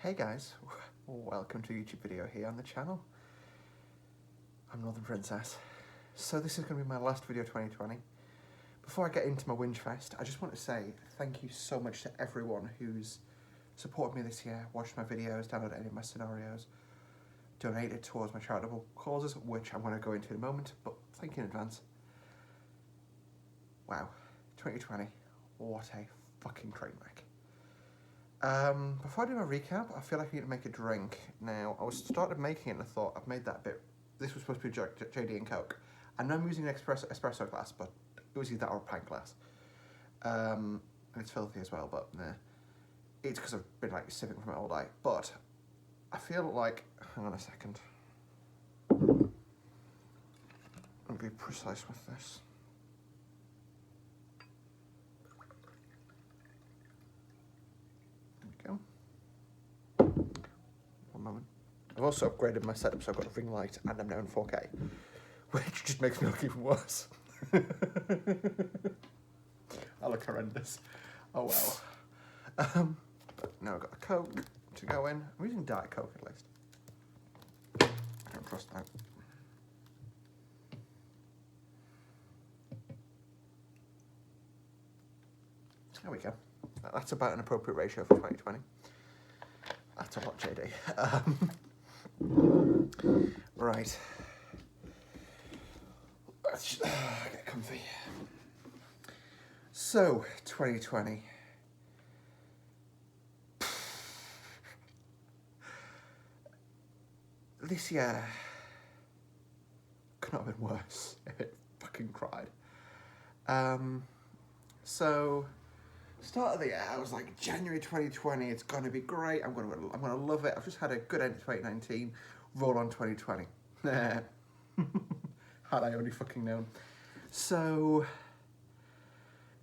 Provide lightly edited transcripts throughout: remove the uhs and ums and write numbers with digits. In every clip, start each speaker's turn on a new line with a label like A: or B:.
A: Hey guys, welcome to a YouTube video here on the channel. I'm Northern Princess. So this is going to be my last video of 2020. Before I get into my whinge fest, I just want to say thank you so much to everyone who's supported me this year, watched my videos, downloaded any of my scenarios, donated towards my charitable causes, which I'm going to go into in a moment, but thank you in advance. Wow, 2020, what a fucking train wreck. Before I do my recap, I feel like I need to make a drink. Now, I started making it and I thought, I've made that a bit, this was supposed to be JD and Coke. I know I'm using an espresso glass, but it was either that or a pint glass. And it's filthy as well, but nah. It's because I've been like sipping from it all day. But I feel like, hang on a second. I'll be precise with this. There we go. One moment. I've also upgraded my setup, so I've got a ring light and I'm now in 4K, which just makes me look even worse. I look horrendous. Oh well. Now I've got a Coke to go in. I'm using Diet Coke at least. I don't trust that. There we go. That's about an appropriate ratio for 2020. That's a lot, JD. Right. Let's get comfy. So, 2020. This year could not have been worse. It fucking cried. So, start of the year, I was like, January 2020, it's gonna be great. I'm gonna love it. I've just had a good end of 2019. Roll on 2020. Had I only fucking known. So,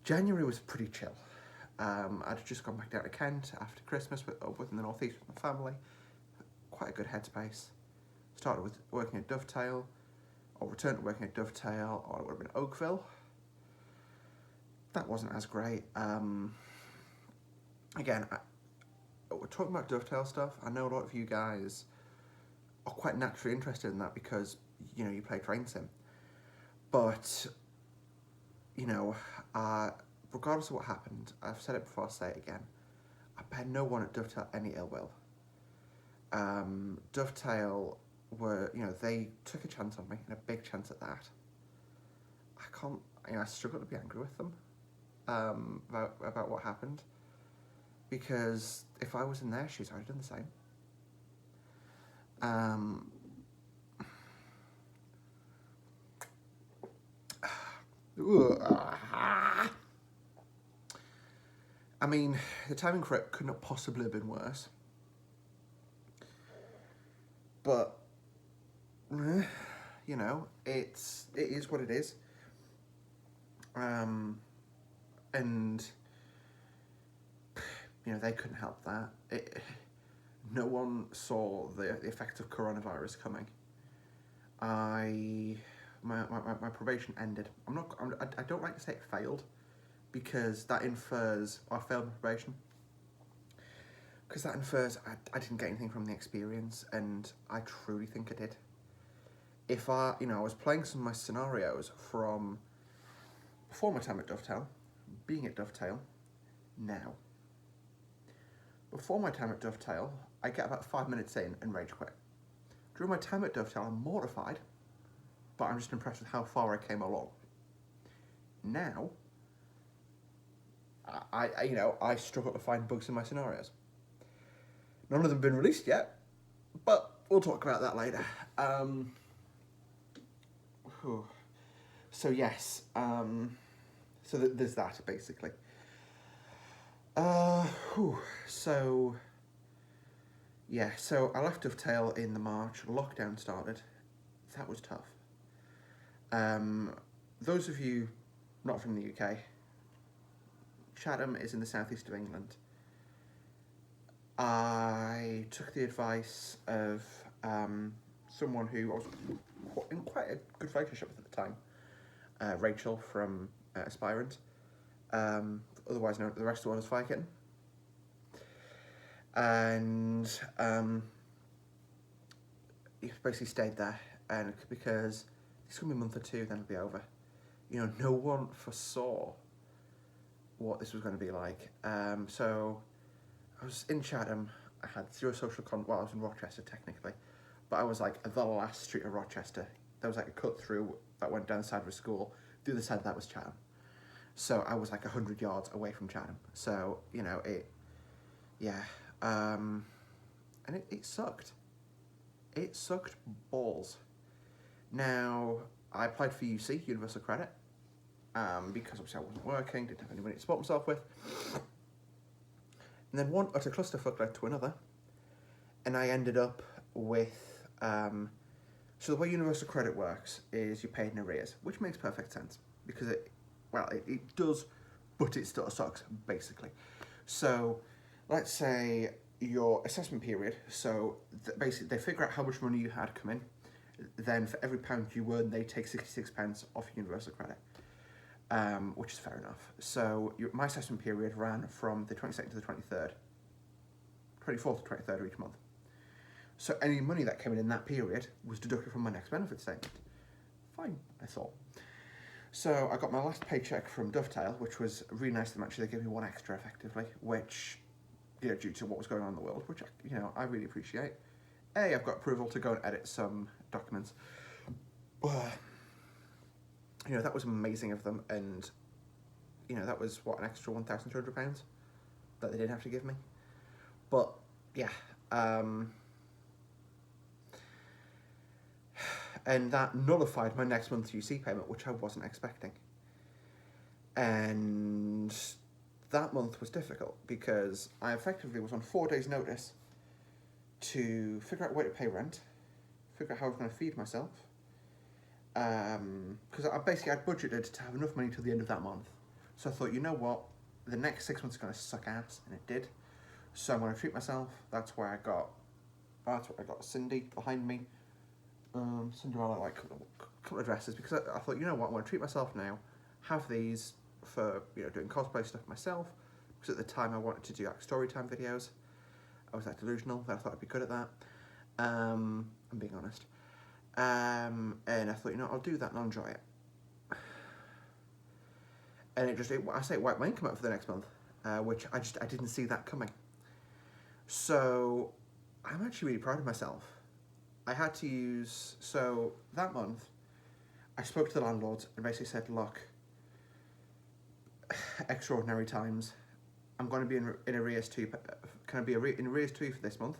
A: January was pretty chill. I'd just gone back down to Kent after Christmas within the northeast with my family. Quite a good headspace. Started with working at Dovetail, or returned to working at Dovetail, or it would have been Oakville. That wasn't as great. Again, we're talking about Dovetail stuff. I know a lot of you guys are quite naturally interested in that because, you know, you play train sim. But, you know, regardless of what happened, I've said it before, I'll say it again, I bear no one at Dovetail any ill will. Dovetail were, you know, they took a chance on me, and a big chance at that. I struggle to be angry with them about what happened, because if I was in their shoes, I would have done the same. I mean, the timing for it could not possibly have been worse. But, you know, it is what it is. And, you know, they couldn't help that. No one saw the effect of coronavirus coming. My probation ended. I don't like to say it failed, because that infers I failed my probation. Because that infers I didn't get anything from the experience, and I truly think I did. If I was playing some of my scenarios from before my time at Dovetail, being at Dovetail, now. Before my time at Dovetail, I get about 5 minutes in and rage quit. During my time at Dovetail, I'm mortified, but I'm just impressed with how far I came along. Now, I struggle to find bugs in my scenarios. None of them have been released yet, but we'll talk about that later. So yes, so there's that, basically. So I left Dovetail in the March, lockdown started. That was tough. Those of you not from the UK, Chatham is in the southeast of England. I took the advice of someone who I was in quite a good relationship with at the time, Rachel from Aspirant, otherwise known, the rest of the world as Fire Kitten. and he basically stayed there, and because it's gonna be a month or two, then it'll be over. You know, no one foresaw what this was going to be like. So I was in Chatham. I had zero social well, I was in Rochester technically, but I was like the last street of Rochester. There was like a cut through that went down the side of a school. The other side of that was Chatham. So I was like 100 yards away from Chatham. So, you know, yeah. And it sucked. It sucked balls. Now, I applied for UC, Universal Credit, because obviously I wasn't working, didn't have anybody to support myself with. And then one utter clusterfuck led to another, and I ended up with, so the way Universal Credit works is you pay in arrears, which makes perfect sense, because it does, but it still sucks, basically. So, let's say your assessment period, so basically they figure out how much money you had come in, then for every pound you earn, they take 66 pence off Universal Credit, which is fair enough. So my assessment period ran from the 22nd to the 23rd, 24th to 23rd of each month. So any money that came in that period was deducted from my next benefit statement. Fine, I thought. So I got my last paycheck from Dovetail, which was really nice of them. Actually, they gave me one extra effectively, which, you know, due to what was going on in the world, which, you know, I really appreciate. I've got approval to go and edit some documents. But, you know, that was amazing of them, and, you know, that was, what, an extra £1,200 that they didn't have to give me. But, yeah, and that nullified my next month's UC payment, which I wasn't expecting. And that month was difficult, because I effectively was on 4 days' notice to figure out where to pay rent, figure out how I was going to feed myself, because I budgeted to have enough money till the end of that month. So I thought, you know what, the next 6 months are going to suck ass, and it did. So I'm going to treat myself. That's where I got Cindy behind me. Cinderella, like a couple of dresses, because I thought, you know what, I'm going to treat myself now, have these for, you know, doing cosplay stuff myself, because at the time I wanted to do like story time videos. I was that delusional that I thought I'd be good at that. I'm being honest. And I thought, you know, I'll do that and I'll enjoy it. And it wiped my income out for the next month, which I didn't see that coming. So I'm actually really proud of myself. I had to use, so that month, I spoke to the landlords and basically said, look, extraordinary times. I'm going to be in arrears too. Can I be in arrears too for this month?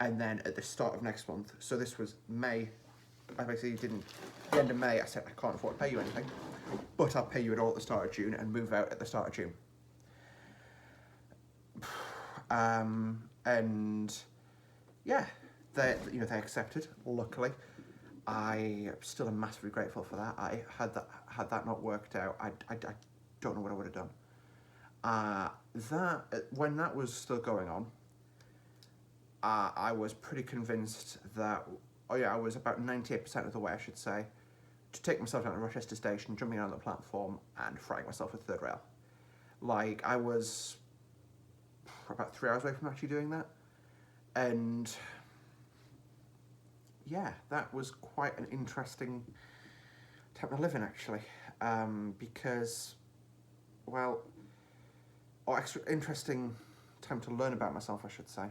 A: And then at the start of next month, so this was May, I basically didn't, at the end of May, I said, I can't afford to pay you anything, but I'll pay you it all at the start of June and move out at the start of June. And yeah, they accepted, luckily. I still am massively grateful for that. Had that not worked out, I don't know what I would have done. When that was still going on, I was pretty convinced that, I was about 98% of the way, I should say, to take myself down to Rochester Station, jumping on the platform, and frying myself with third rail. Like, I was about 3 hours away from actually doing that. And yeah, that was quite an interesting time to live in, actually. Because, well, or extra interesting time to learn about myself, I should say.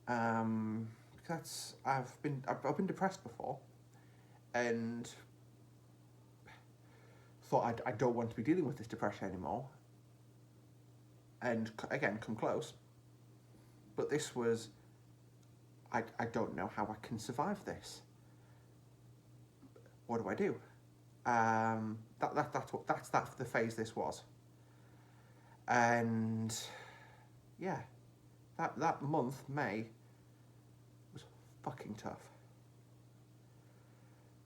A: Because I've been depressed before, and thought I don't want to be dealing with this depression anymore. And again, come close. But this was, I don't know how I can survive this. What do I do? That's the phase this was. And yeah, that month, May, was fucking tough.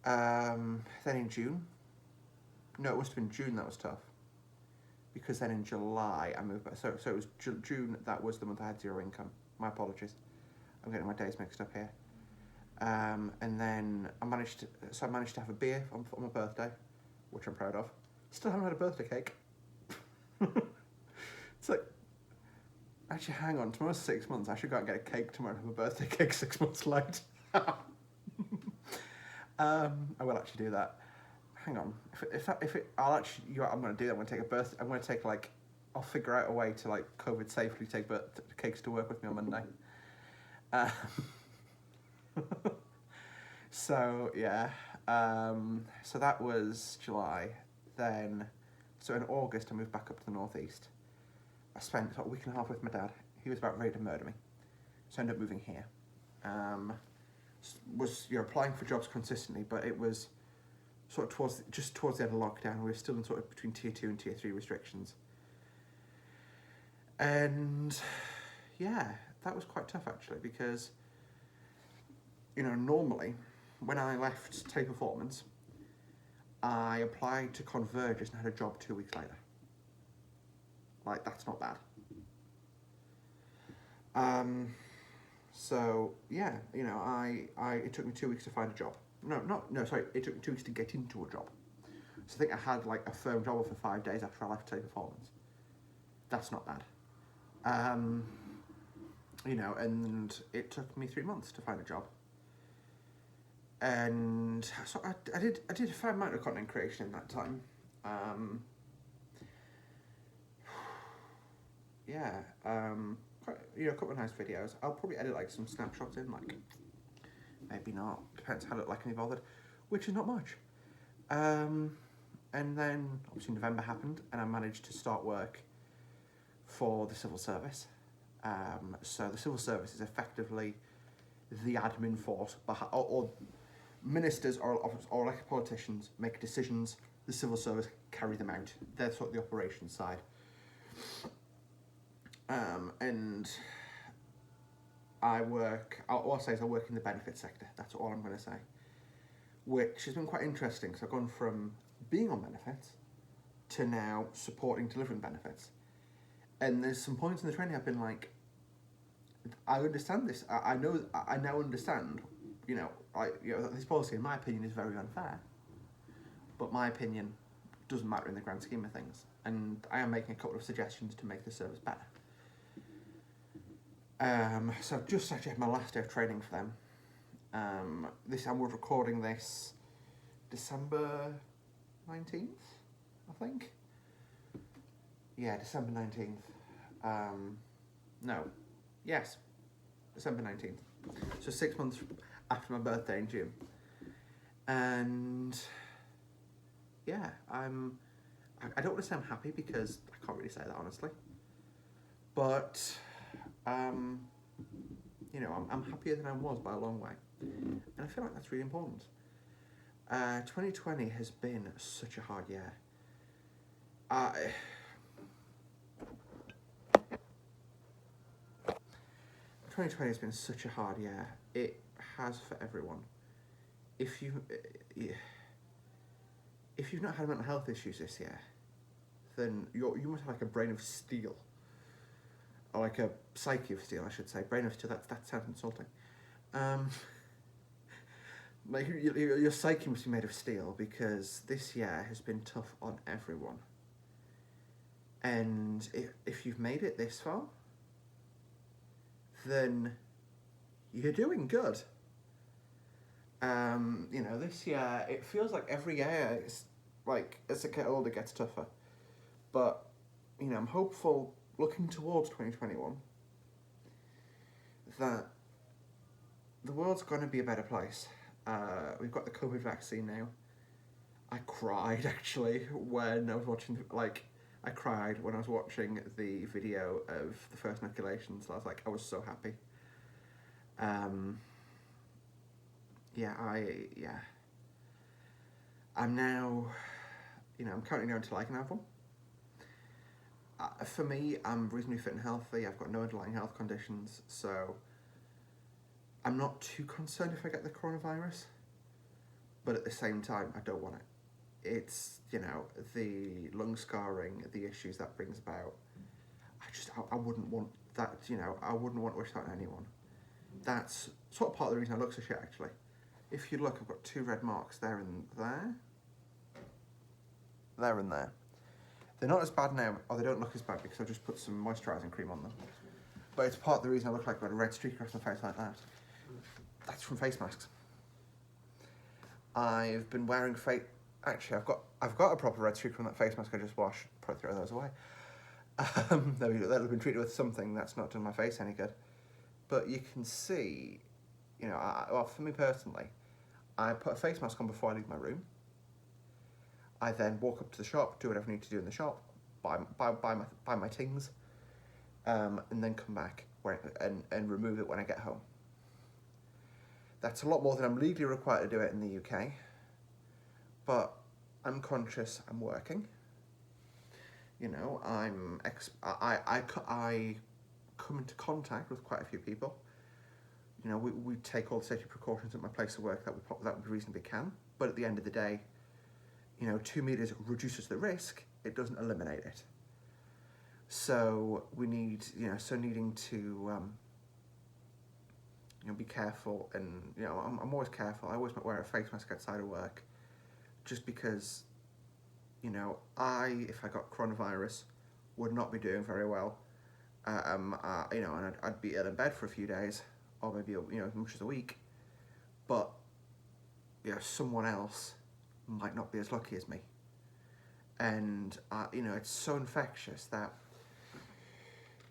A: Then in June, no, it must have been June that was tough, because then in July I moved back. So it was June, that was the month I had zero income. My apologies, I'm getting my days mixed up here. And then I managed to have a beer on my birthday, which I'm proud of. Still haven't had a birthday cake. It's like, Actually, hang on. Tomorrow's 6 months. I should go out and get a cake tomorrow and have a birthday cake 6 months late. I will actually do that. Hang on. I'll actually, I'm going to do that. I'm going to take a birthday. I'm going to take like, I'll figure out a way to like COVID safely take cakes to work with me on Monday. So yeah. So that was July. Then, so in August, I moved back up to the northeast. I spent a week and a half with my dad. He was about ready to murder me. So I ended up moving here. Was applying for jobs consistently, but it was sort of towards the end of lockdown. We were still in sort of between tier 2 and tier 3 restrictions. And yeah, that was quite tough actually, because normally when I left Teleperformance, I applied to Convergys and had a job 2 weeks later. Like, that's not bad. So yeah, it took me 2 weeks to find a job. It took me 2 weeks to get into a job. So I think I had like a firm job for 5 days after I left Teleperformance. That's not bad. And it took me 3 months to find a job. And so I did a fair amount of content creation in that time. A couple of nice videos. I'll probably edit like some snapshots in, like maybe not. Depends how I look like and bothered, which is not much. And then obviously November happened, and I managed to start work for the civil service. So the civil service is effectively the admin force, or ministers or elected politicians make decisions. The civil service carry them out. They're sort of the operations side. And all I'll say is I work in the benefits sector. That's all I'm going to say. Which has been quite interesting, because I've gone from being on benefits to now supporting delivering benefits. And there's some points in the training I've been like, I understand this. I now understand, this policy, in my opinion, is very unfair. But my opinion doesn't matter in the grand scheme of things. And I am making a couple of suggestions to make the service better. So I've just actually had my last day of training for them. We're recording this December 19th, I think. Yeah, December 19th. December 19th. So 6 months after my birthday in June. And yeah, I don't want to say I'm happy, because I can't really say that honestly. But I'm happier than I was by a long way. And I feel like that's really important. 2020 has been such a hard year. 2020 has been such a hard year. It has for everyone. If you've not had mental health issues this year, then you must have like a brain of steel. Or like a psyche of steel, I should say. Brain of steel, that sounds insulting. Like your psyche must be made of steel, because this year has been tough on everyone. And if you've made it this far, then you're doing good. This year, it feels like every year, it's like, as I get older, it gets tougher. But, I'm hopeful, looking towards 2021, that the world's going to be a better place. We've got the COVID vaccine now. I cried, actually, when I was watching, I cried when I was watching the video of the first inoculation, so I was so happy. I'm now, I'm currently going to I can have one. For me, I'm reasonably fit and healthy. I've got no underlying health conditions, so I'm not too concerned if I get the coronavirus. But at the same time, I don't want it. It's, the lung scarring, the issues that brings about. I wouldn't want that, I wouldn't want to wish that on anyone. That's sort of part of the reason I look so shit, actually. If you look, I've got 2 red marks there and there. There and there. They're not as bad now, or they don't look as bad, because I've just put some moisturising cream on them. but it's part of the reason I look like I've got a red streak across my face like that. That's from face masks. I've been wearing Actually, I've got a proper red streak from that face mask I just washed. Probably throw those away. That'll have been treated with something that's not done my face any good. But you can see, you know, well, for me personally, I put a face mask on before I leave my room. I then walk up to the shop, do whatever I need to do in the shop, buy my things, and then come back and remove it when I get home. That's a lot more than I'm legally required to do it in the UK, but I'm conscious I'm working. You know, I come into contact with quite a few people. You know, we take all the safety precautions at my place of work that we reasonably can, but at the end of the day, you know, 2 meters reduces the risk, it doesn't eliminate it. So we need, you know, needing to, you know, be careful, and, you know, I'm always careful. I always wear a face mask outside of work, just because, you know, if I got coronavirus, would not be doing very well. You know, and I'd be ill in bed for a few days, or maybe, you know, as much as a week. But, you know, someone else might not be as lucky as me. And, you know, it's so infectious that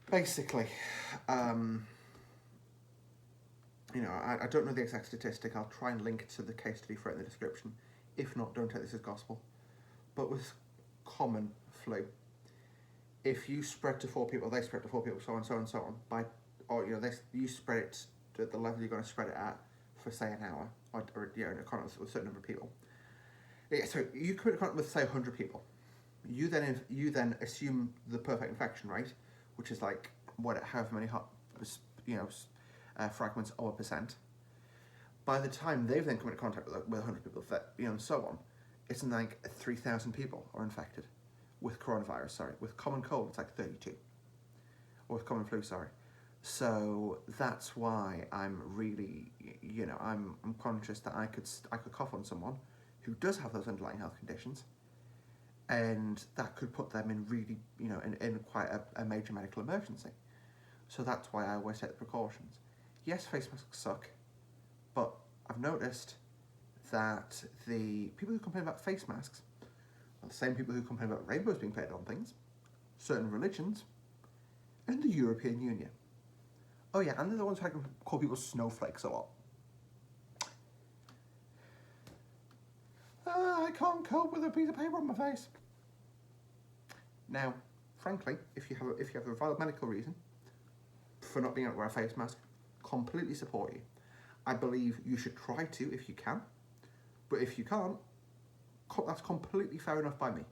A: basically, you know, I don't know the exact statistic. I'll try and link to the case study for it in the description. If not, don't take this as gospel. But with common flu, if you spread to 4 people, they spread to 4 people, so on, so on, so on, or, you know, you spread it at the level you're going to spread it at for, say, an hour, or you know, in a contact with a certain number of people. Yeah, so you come into contact with, say, 100 people. You then assume the perfect infection rate, which is like however many fragments of a percent. By the time they've then come into contact with 100 people, you know, and so on, it's like 3,000 people are infected with coronavirus. Sorry, with common cold, it's like 32, or with common flu. Sorry. So that's why I'm really, you know, I'm conscious that I could cough on someone who does have those underlying health conditions, and that could put them in really, you know, in quite a major medical emergency. So that's why I always take the precautions. Yes, face masks suck, but I've noticed that the people who complain about face masks are the same people who complain about rainbows being painted on things, certain religions, and the European Union. Oh yeah, and they're the ones who can call people snowflakes a lot. I can't cope with a piece of paper on my face. Now, frankly, if you have a valid medical reason for not being able to wear a face mask, completely support you. I believe you should try to if you can, but if you can't, that's completely fair enough by me.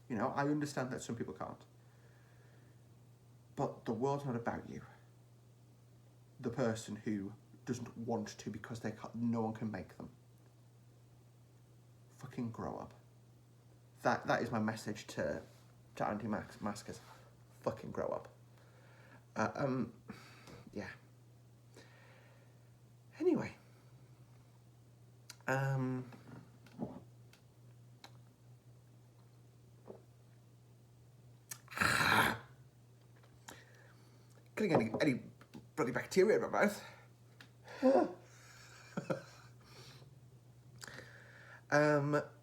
A: You know, I understand that some people can't. But the world's not about you. The person who doesn't want to because no one can make them. Fucking grow up. That is my message to anti-maskers. Fucking grow up. Yeah. Anyway. Getting any bloody bacteria in my mouth.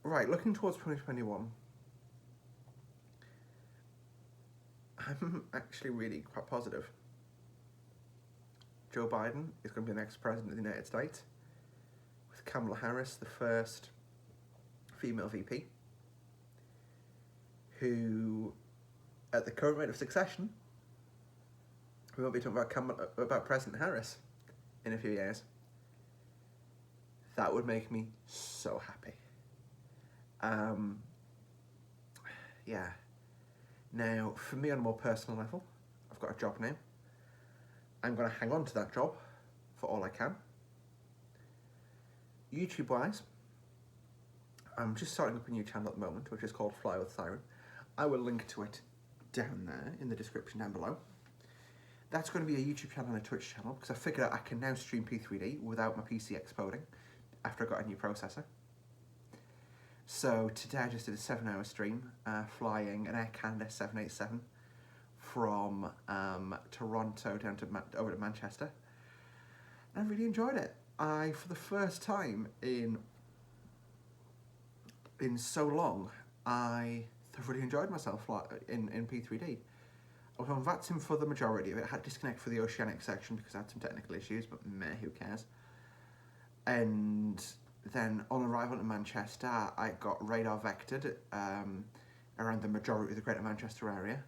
A: Right, looking towards 2021. I'm actually really quite positive. Joe Biden is going to be the next president of the United States, with Kamala Harris, the first female VP, who, at the current rate of succession, we won't be talking about President Harris in a few years. That would make me so happy. Yeah. Now, for me on a more personal level, I've got a job now. I'm going to hang on to that job for all I can. YouTube-wise, I'm just starting up a new channel at the moment, which is called Fly with Siren. I will link to it down there in the description down below. That's going to be a YouTube channel and a Twitch channel, because I figured out I can now stream P3D without my PC exploding after I got a new processor. So today I just did a 7-hour stream flying an Air Canada 787 from Toronto down to over to Manchester. And I really enjoyed it. For the first time in so long, I thoroughly enjoyed myself in P3D. I was on VATSIM for the majority of it. I had to disconnect for the Oceanic section because I had some technical issues, but meh, who cares? And then on arrival in Manchester, I got radar vectored around the majority of the Greater Manchester area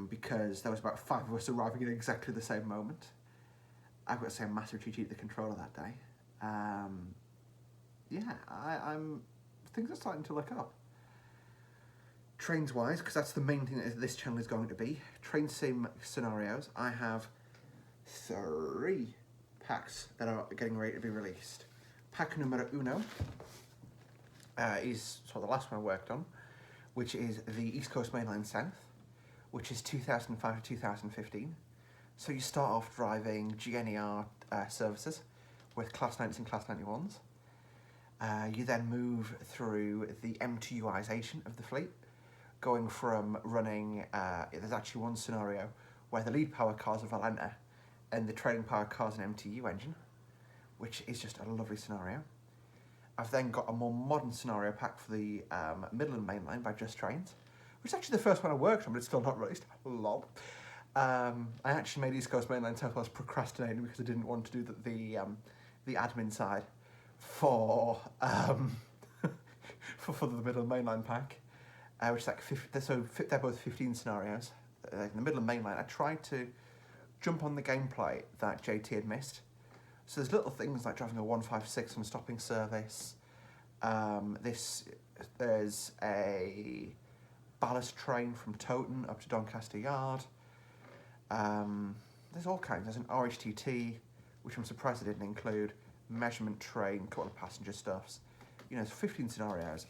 A: because there was about 5 of us arriving at exactly the same moment. I've got to say, a massive GG to the controller that day. I'm things are starting to look up. Trains wise, because that's the main thing that this channel is going to be. Train sim scenarios. I have 3 packs that are getting ready to be released. Pack numero uno is sort of the last one I worked on, which is the East Coast Mainline South, which is 2005 to 2015. So you start off driving GNER services with Class 90s and Class 91s. You then move through the M2Uization of the fleet, going from running, there's actually one scenario where the lead power car is a Valenta and the trailing power car is an MTU engine, which is just a lovely scenario. I've then got a more modern scenario pack for the Midland Main Line by Just Trains, which is actually the first one I worked on, but it's still not released. Lol. I actually made East Coast Main Line South while I was procrastinating because I didn't want to do the admin side for for the Midland Main Line pack. Which is like 50, so they're both 15 scenarios. In the Midland Main Line, I tried to jump on the gameplay that JT had missed. So there's little things like driving a 156 on a stopping service. There's a ballast train from Towton up to Doncaster Yard. There's all kinds. There's an RHTT, which I'm surprised I didn't include. Measurement train, a couple of passenger stuffs. You know, it's 15 scenarios.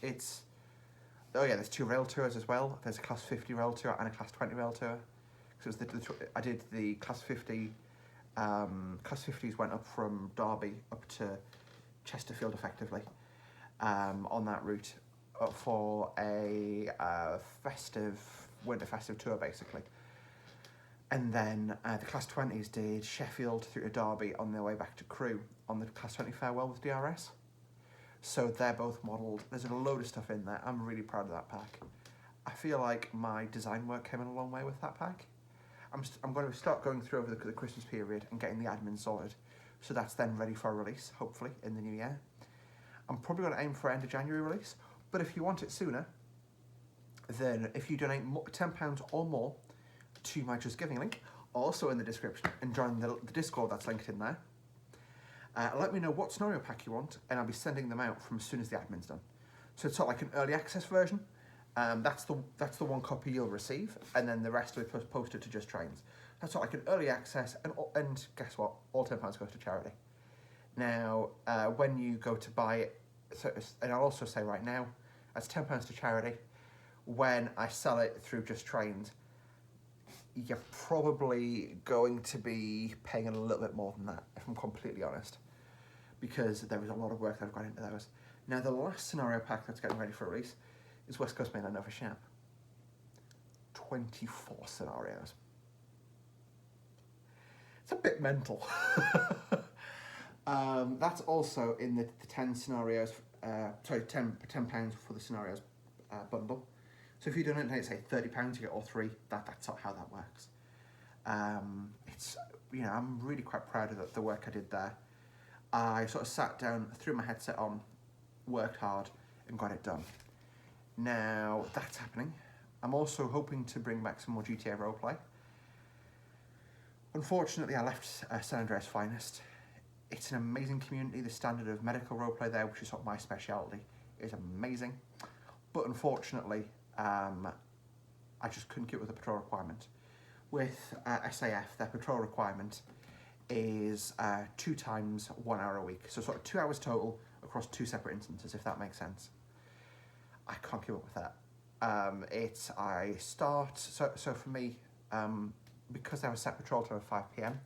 A: Oh yeah, there's 2 rail tours as well. There's a Class 50 rail tour and a Class 20 rail tour. So I did the Class 50. Class 50s went up from Derby up to Chesterfield effectively on that route for a winter festive tour basically. And then the Class 20s did Sheffield through to Derby on their way back to Crewe on the Class 20 farewell with DRS. So they're both modelled. There's a load of stuff in there. I'm really proud of that pack. I feel like my design work came in a long way with that pack. I'm going to start going through over the Christmas period and getting the admin sorted. So that's then ready for a release, hopefully, in the new year. I'm probably going to aim for end of January release. But if you want it sooner, then if you donate £10 or more to my Just Giving link, also in the description, and join the Discord that's linked in there, let me know what scenario pack you want, and I'll be sending them out from as soon as the admin's done. So it's sort of like an early access version. That's the one copy you'll receive, and then the rest will be posted to Just Trains. That's sort of like an early access, and guess what? All £10 goes to charity. Now, when you go to buy it, and I'll also say right now, that's £10 to charity. When I sell it through Just Trains, you're probably going to be paying a little bit more than that, if I'm completely honest, because there is a lot of work that I've got into those. Now, the last scenario pack that's getting ready for release is West Coast Mainline Nova Shap. 24 scenarios. It's a bit mental. That's also in the 10 scenarios, £10 for the scenarios bundle. So if you donate, say £30, you get all 3. That's not how that works. I'm really quite proud of the work I did there. I sort of sat down, threw my headset on, worked hard, and got it done. Now that's happening. I'm also hoping to bring back some more GTA roleplay. Unfortunately, I left San Andreas Finest. It's an amazing community. The standard of medical roleplay there, which is sort of my speciality, is amazing. But unfortunately, I just couldn't keep with the patrol requirement. With SAF, their patrol requirement is 2 times 1 hour a week. So sort of 2 hours total across 2 separate instances, if that makes sense. I can't keep up with that. So for me, because I was set patrol time at 5 PM,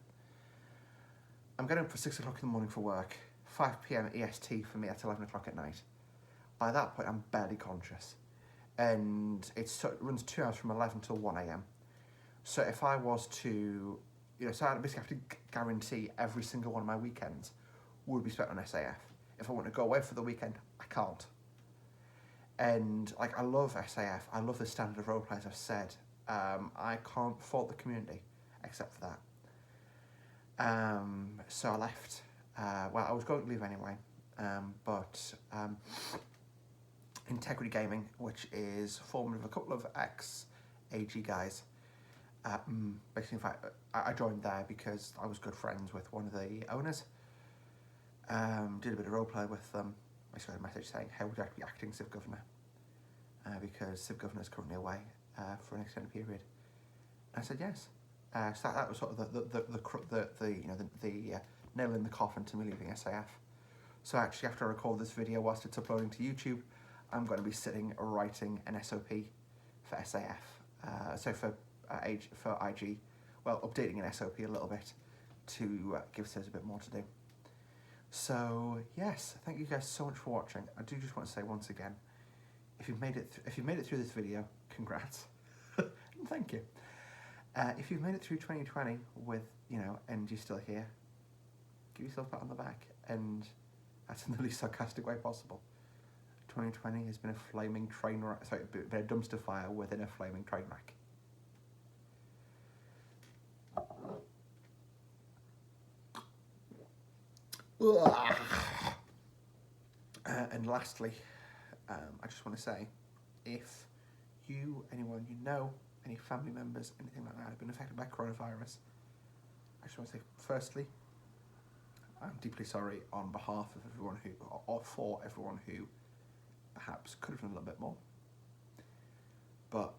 A: I'm getting up for 6 o'clock in the morning for work. 5 PM EST for me, that's 11 o'clock at night. By that point, I'm barely conscious. And it runs 2 hours from 11 till 1 AM. So if I was to, so I basically have to guarantee every single one of my weekends would be spent on SAF. If I want to go away for the weekend, I can't. And like, I love SAF. I love the standard of roleplay, as I've said. I can't fault the community except for that. So I left. Well, I was going to leave anyway, but Integrity Gaming, which is formed of a couple of ex-AG guys. Basically, in fact, I joined there because I was good friends with one of the owners. Did a bit of roleplay with them. I got a message saying, "Hey, would you like to be acting Civ Governor?" Because Civ Governor is currently away for an extended period. And I said yes. So that was sort of the nail in the coffin to me leaving SAF. So actually, after I record this video, whilst it's uploading to YouTube, I'm going to be sitting writing an SOP for SAF. So for IG, well, updating an SOP a little bit to give us a bit more to do. So yes, thank you guys so much for watching. I do just want to say once again, if you've made it through this video, congrats, and thank you. If you've made it through 2020 with and you're still here, give yourself a pat on the back, and that's in the least sarcastic way possible. 2020 has been a flaming train wreck, sorry, been a dumpster fire within a flaming train wreck. And lastly, I just want to say, if you, anyone you know, any family members, anything like that, have been affected by coronavirus, I just want to say, firstly, I'm deeply sorry on behalf of everyone who, or for everyone who perhaps could have done a little bit more. But,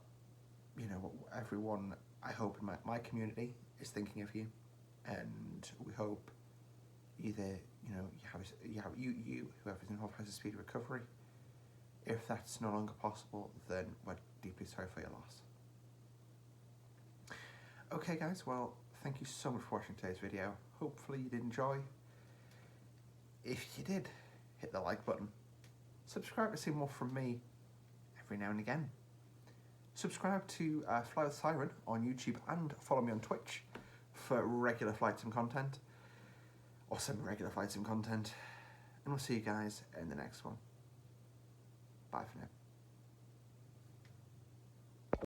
A: everyone, I hope in my community is thinking of you, and we hope either, whoever's involved has a speedy recovery. If that's no longer possible, then we're deeply sorry for your loss. Okay guys, well, thank you so much for watching today's video. Hopefully you did enjoy. If you did, hit the like button. Subscribe to see more from me every now and again. Subscribe to Fly with Siren on YouTube and follow me on Twitch for regular Flight Sim content, or some regular Flight Sim content. And we'll see you guys in the next one. Bye for now.